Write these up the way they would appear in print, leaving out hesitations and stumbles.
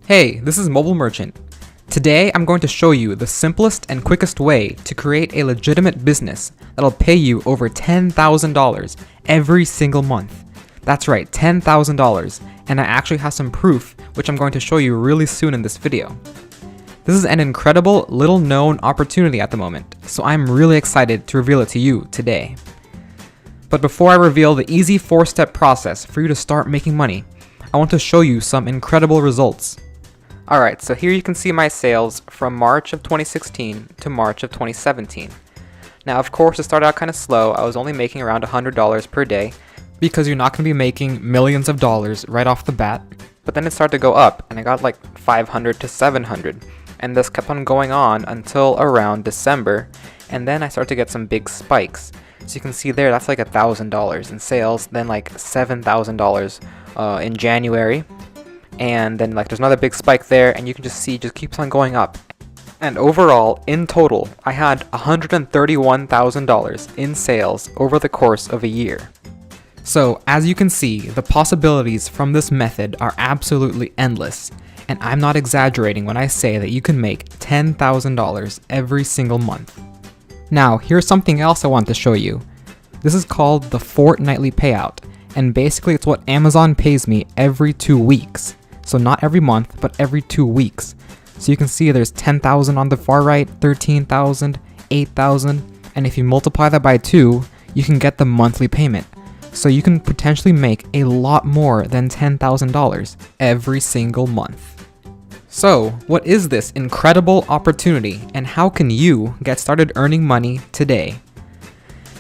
Hey, this is Mobile Merchant. Today I'm going to show you the simplest and quickest way to create a legitimate business that'll pay you over $10,000 every single month. That's right, $10,000, and I actually have some proof which I'm going to show you really soon in this video. This is an incredible, little known opportunity at the moment, so I'm really excited to reveal it to you today. But before I reveal the easy 4-step process for you to start making money, I want to show you some incredible results. Alright, so here you can see my sales from March of 2016 to March of 2017. Now of course it started out kind of slow. I was only making around $100 per day because you're not going to be making millions of dollars right off the bat. But then it started to go up and I got like 500 to 700, and this kept on going on until around December, and then I started to get some big spikes. So you can see there, that's like $1,000 in sales, then like $7,000 in January. And then like there's another big spike there, and you can just see it just keeps on going up. And overall, in total, I had $131,000 in sales over the course of a year. So as you can see, the possibilities from this method are absolutely endless. And I'm not exaggerating when I say that you can make $10,000 every single month. Now, here's something else I want to show you. This is called the fortnightly payout, and basically it's what Amazon pays me every 2 weeks. So not every month, but every 2 weeks. So you can see there's 10,000 on the far right, 13,000, 8,000, and if you multiply that by 2, you can get the monthly payment. So you can potentially make a lot more than $10,000 every single month. So, what is this incredible opportunity, and how can you get started earning money today?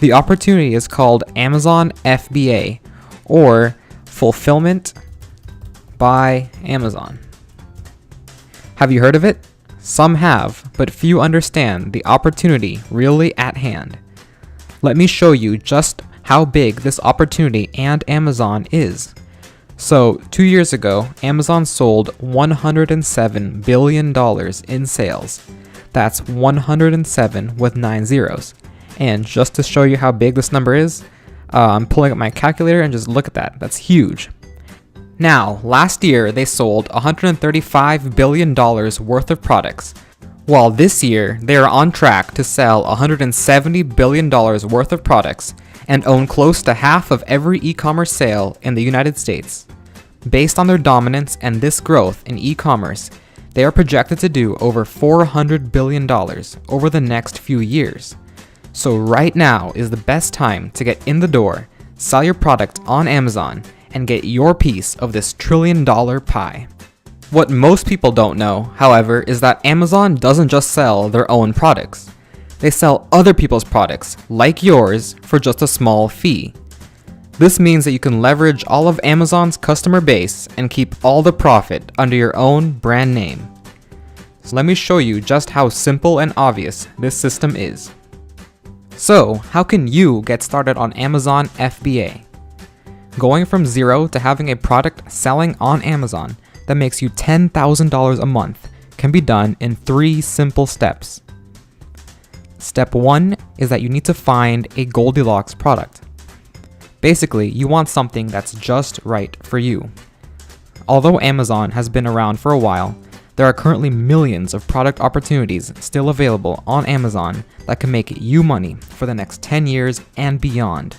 The opportunity is called Amazon FBA, or Fulfillment by Amazon. Have you heard of it? Some have, but few understand the opportunity really at hand. Let me show you just how big this opportunity and Amazon is. So, 2 years ago, Amazon sold $107 billion in sales. That's 107 with 9 zeros. And just to show you how big this number is, I'm pulling up my calculator and just look at that. That's huge. Now, last year they sold $135 billion worth of products, while this year they are on track to sell $170 billion worth of products and own close to half of every e-commerce sale in the United States. Based on their dominance and this growth in e-commerce, they are projected to do over $400 billion over the next few years. So right now is the best time to get in the door, sell your product on Amazon, and get your piece of this trillion-dollar pie. What most people don't know, however, is that Amazon doesn't just sell their own products. They sell other people's products, like yours, for just a small fee. This means that you can leverage all of Amazon's customer base and keep all the profit under your own brand name. So let me show you just how simple and obvious this system is. So, how can you get started on Amazon FBA? Going from zero to having a product selling on Amazon that makes you $10,000 a month can be done in 3 simple steps. Step 1 is that you need to find a Goldilocks product. Basically, you want something that's just right for you. Although Amazon has been around for a while, there are currently millions of product opportunities still available on Amazon that can make you money for the next 10 years and beyond.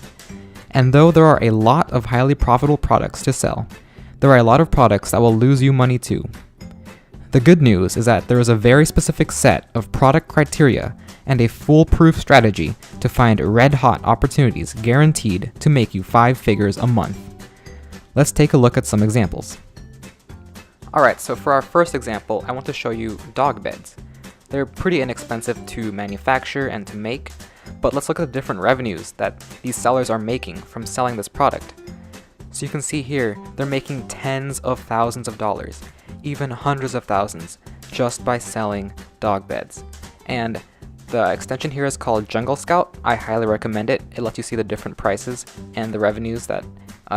And though there are a lot of highly profitable products to sell, there are a lot of products that will lose you money too. The good news is that there is a very specific set of product criteria and a foolproof strategy to find red-hot opportunities guaranteed to make you 5 figures a month. Let's take a look at some examples. Alright, so for our first example, I want to show you dog beds. They're pretty inexpensive to manufacture and to make, but let's look at the different revenues that these sellers are making from selling this product. So you can see here, they're making tens of thousands of dollars, even hundreds of thousands, just by selling dog beds. And the extension here is called Jungle Scout. I highly recommend it. It lets you see the different prices and the revenues that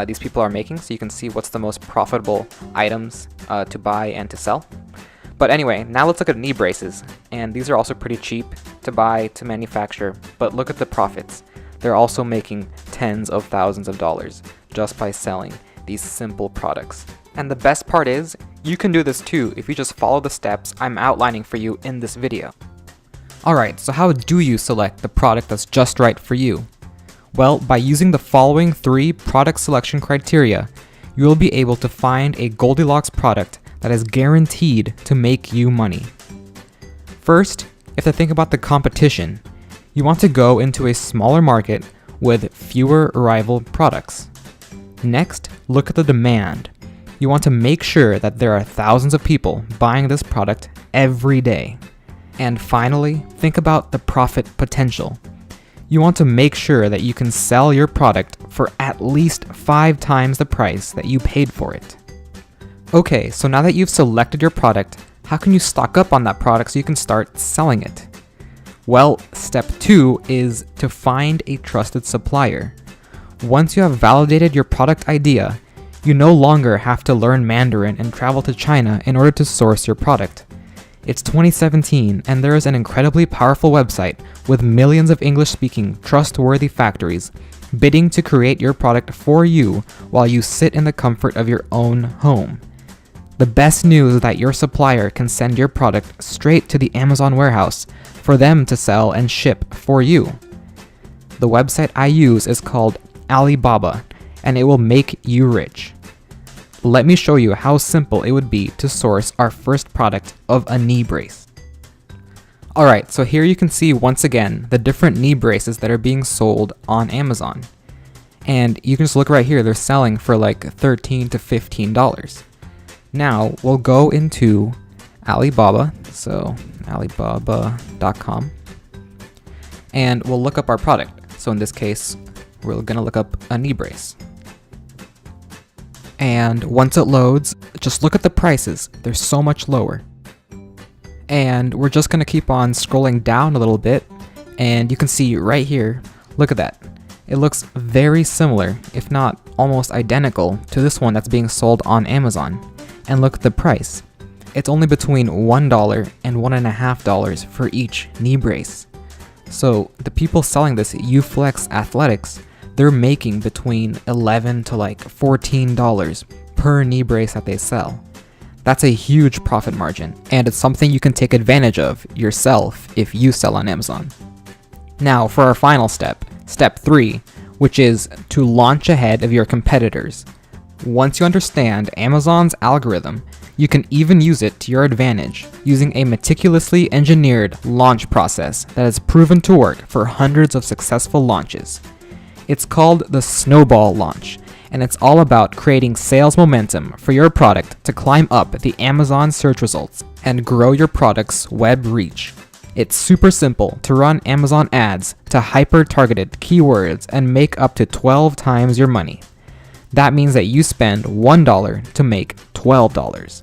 these people are making, so you can see what's the most profitable items to buy and to sell. But anyway, now let's look at knee braces, and these are also pretty cheap to buy, to manufacture, but look at the profits. They're also making tens of thousands of dollars just by selling these simple products. And the best part is, you can do this too if you just follow the steps I'm outlining for you in this video. Alright, so how do you select the product that's just right for you? Well, by using the following 3 product selection criteria, you will be able to find a Goldilocks product that is guaranteed to make you money. First, you have to think about the competition. You want to go into a smaller market with fewer rival products. Next, look at the demand. You want to make sure that there are thousands of people buying this product every day. And finally, think about the profit potential. You want to make sure that you can sell your product for at least 5 times the price that you paid for it. Okay, so now that you've selected your product, how can you stock up on that product so you can start selling it? Well, step 2 is to find a trusted supplier. Once you have validated your product idea, you no longer have to learn Mandarin and travel to China in order to source your product. It's 2017 and there is an incredibly powerful website with millions of English-speaking, trustworthy factories bidding to create your product for you while you sit in the comfort of your own home. The best news is that your supplier can send your product straight to the Amazon warehouse for them to sell and ship for you. The website I use is called Alibaba, and it will make you rich. Let me show you how simple it would be to source our first product of a knee brace. Alright, so here you can see once again the different knee braces that are being sold on Amazon. And you can just look right here, they're selling for like $13 to $15. Now we'll go into Alibaba, so alibaba.com, and we'll look up our product. So in this case, we're gonna look up a knee brace. And once it loads, just look at the prices. They're so much lower. And we're just gonna keep on scrolling down a little bit, and you can see right here, look at that. It looks very similar, if not almost identical, to this one that's being sold on Amazon. And look at the price. It's only between $1 and $1.50 for each knee brace. So the people selling this Uflex Athletics, they're making between $11 to like $14 per knee brace that they sell. That's a huge profit margin, and it's something you can take advantage of yourself if you sell on Amazon. Now for our final step, step 3, which is to launch ahead of your competitors. Once you understand Amazon's algorithm, you can even use it to your advantage using a meticulously engineered launch process that has proven to work for hundreds of successful launches. It's called the snowball launch, and it's all about creating sales momentum for your product to climb up the Amazon search results and grow your product's web reach. It's super simple to run Amazon ads to hyper-targeted keywords and make up to 12 times your money. That means that you spend $1 to make $12.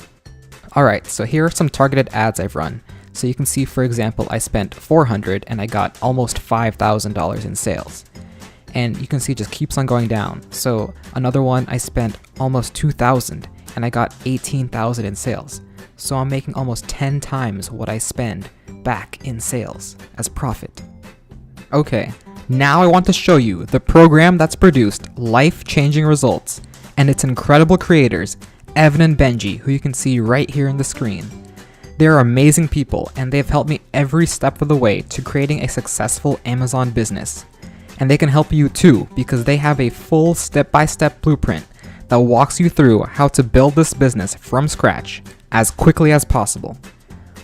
Alright, so here are some targeted ads I've run. So you can see, for example, I spent $400 and I got almost $5,000 in sales. And you can see it just keeps on going down. So another one, I spent almost $2,000 and I got $18,000 in sales. So I'm making almost 10 times what I spend back in sales as profit. Okay, now I want to show you the program that's produced life-changing results and its incredible creators, Evan and Benji, who you can see right here on the screen. They are amazing people and they've helped me every step of the way to creating a successful Amazon business. And they can help you too because they have a full step-by-step blueprint that walks you through how to build this business from scratch as quickly as possible.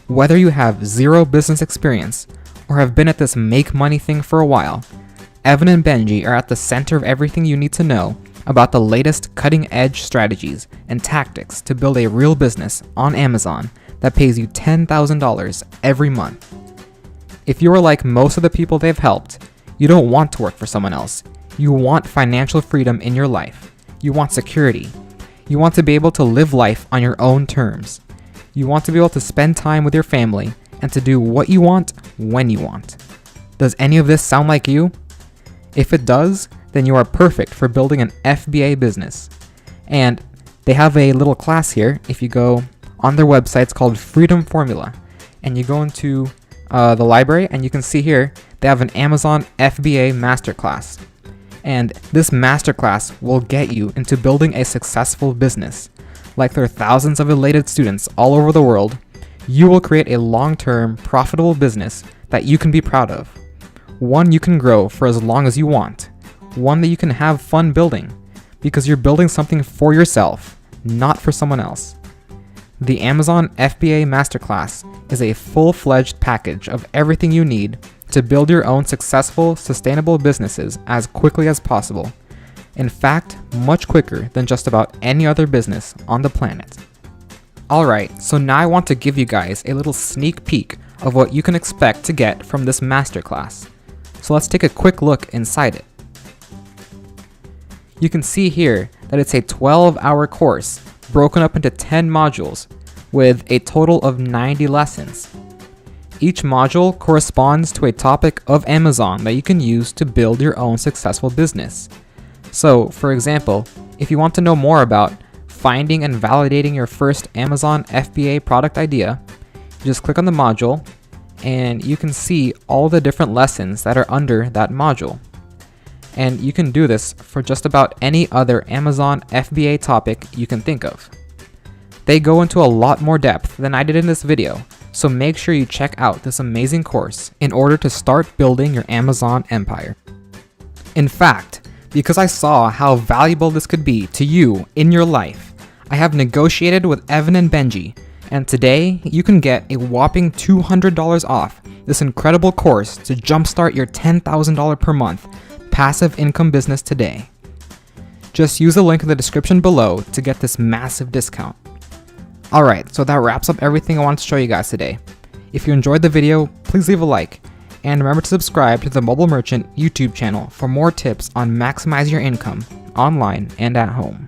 Whether you have zero business experience or have been at this make money thing for a while, Evan and Benji are at the center of everything you need to know about the latest cutting-edge strategies and tactics to build a real business on Amazon that pays you $10,000 every month. If you are like most of the people they've helped, you don't want to work for someone else. You want financial freedom in your life. You want security. You want to be able to live life on your own terms. You want to be able to spend time with your family and to do what you want when you want. Does any of this sound like you? If it does, then you are perfect for building an FBA business. And they have a little class here. If you go on their website, it's called Freedom Formula. And you go into the library and you can see here, they have an Amazon FBA Masterclass. And this masterclass will get you into building a successful business. like there are thousands of elated students all over the world, you will create a long-term, profitable business that you can be proud of. One you can grow for as long as you want. One that you can have fun building, because you're building something for yourself, not for someone else. The Amazon FBA Masterclass is a full-fledged package of everything you need to build your own successful, sustainable businesses as quickly as possible. In fact, much quicker than just about any other business on the planet. Alright, so now I want to give you guys a little sneak peek of what you can expect to get from this masterclass. So let's take a quick look inside it. You can see here that it's a 12-hour course broken up into 10 modules with a total of 90 lessons. Each module corresponds to a topic of Amazon that you can use to build your own successful business. So, for example, if you want to know more about finding and validating your first Amazon FBA product idea, you just click on the module and you can see all the different lessons that are under that module. And you can do this for just about any other Amazon FBA topic you can think of. They go into a lot more depth than I did in this video, so make sure you check out this amazing course in order to start building your Amazon empire. In fact, because I saw how valuable this could be to you in your life, I have negotiated with Evan and Benji, and today you can get a whopping $200 off this incredible course to jumpstart your $10,000 per month passive income business today. Just use the link in the description below to get this massive discount. Alright, so that wraps up everything I wanted to show you guys today. If you enjoyed the video, please leave a like, and remember to subscribe to the Mobile Merchant YouTube channel for more tips on maximizing your income online and at home.